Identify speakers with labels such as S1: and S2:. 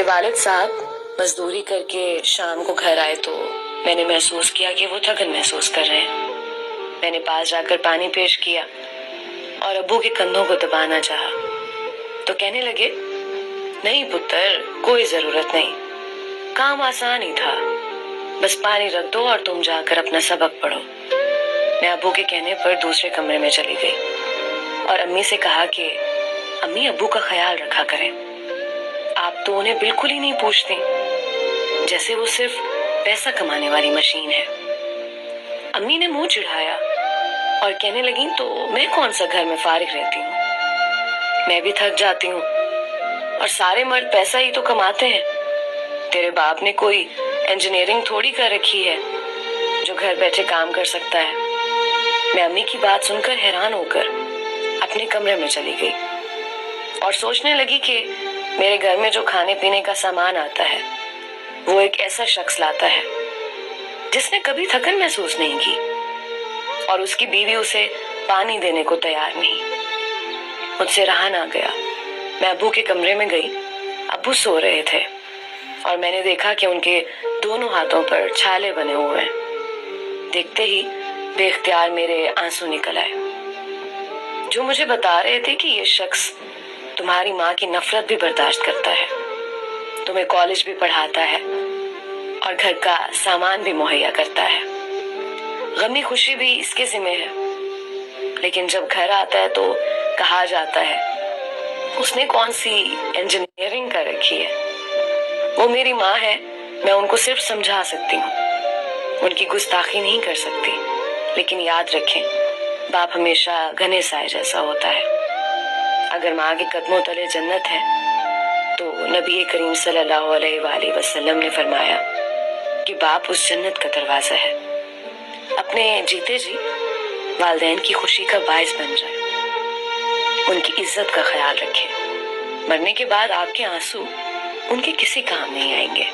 S1: میرے والد صاحب مزدوری کر کے شام کو گھر آئے تو میں نے محسوس کیا کہ وہ تھکن محسوس کر رہے ہیں۔ میں نے پاس جا کر پانی پیش کیا اور ابو کے کندھوں کو دبانا چاہا تو کہنے لگے، نہیں پتر، کوئی ضرورت نہیں، کام آسان ہی تھا، بس پانی رکھ دو اور تم جا کر اپنا سبق پڑھو۔ میں ابو کے کہنے پر دوسرے کمرے میں چلی گئی اور امی سے کہا کہ امی ابو کا خیال رکھا کریں، آپ تو انہیں بالکل ہی نہیں پوچھتی، جیسے وہ صرف پیسہ کمانے والی مشین ہے۔ امی نے منہ چڑھایا اور کہنے لگیں، تو میں کون سا گھر میں فارغ رہتی ہوں، میں بھی تھک جاتی ہوں اور سارے مرد پیسہ ہی تو کماتے ہیں، تیرے باپ نے کوئی انجینئرنگ تھوڑی کر رکھی ہے جو گھر بیٹھے کام کر سکتا ہے۔ میں امی کی بات سن کر حیران ہو کر اپنے کمرے میں چلی گئی اور سوچنے لگی کہ میرے گھر میں جو کھانے پینے کا سامان آتا ہے وہ ایک ایسا شخص لاتا ہے جس نے کبھی تھکن محسوس نہیں کی، اور اس کی بیوی اسے پانی دینے کو تیار نہیں۔ مجھ سے رہا نہ گیا، میں ابو کے کمرے میں گئی۔ ابو سو رہے تھے اور میں نے دیکھا کہ ان کے دونوں ہاتھوں پر چھالے بنے ہوئے ہیں۔ دیکھتے ہی بے اختیار میرے آنسو نکل آئے، جو مجھے بتا رہے تھے کہ یہ شخص تمہاری ماں کی نفرت بھی برداشت کرتا ہے، تمہیں کالج بھی پڑھاتا ہے اور گھر کا سامان بھی مہیا کرتا ہے، غمی خوشی بھی اس کے ذمہ ہے، لیکن جب گھر آتا ہے تو کہا جاتا ہے اس نے کون سی انجینئرنگ کر رکھی ہے۔ وہ میری ماں ہے، میں ان کو صرف سمجھا سکتی ہوں، ان کی گستاخی نہیں کر سکتی، لیکن یاد رکھیں باپ ہمیشہ گھنے سائے جیسا ہوتا ہے۔ اگر ماں کے قدموں تلے جنت ہے تو نبی کریم صلی اللہ علیہ وآلہ وسلم نے فرمایا کہ باپ اس جنت کا دروازہ ہے۔ اپنے جیتے جی والدین کی خوشی کا باعث بن جائے، ان کی عزت کا خیال رکھیں، مرنے کے بعد آپ کے آنسو ان کے کسی کام نہیں آئیں گے۔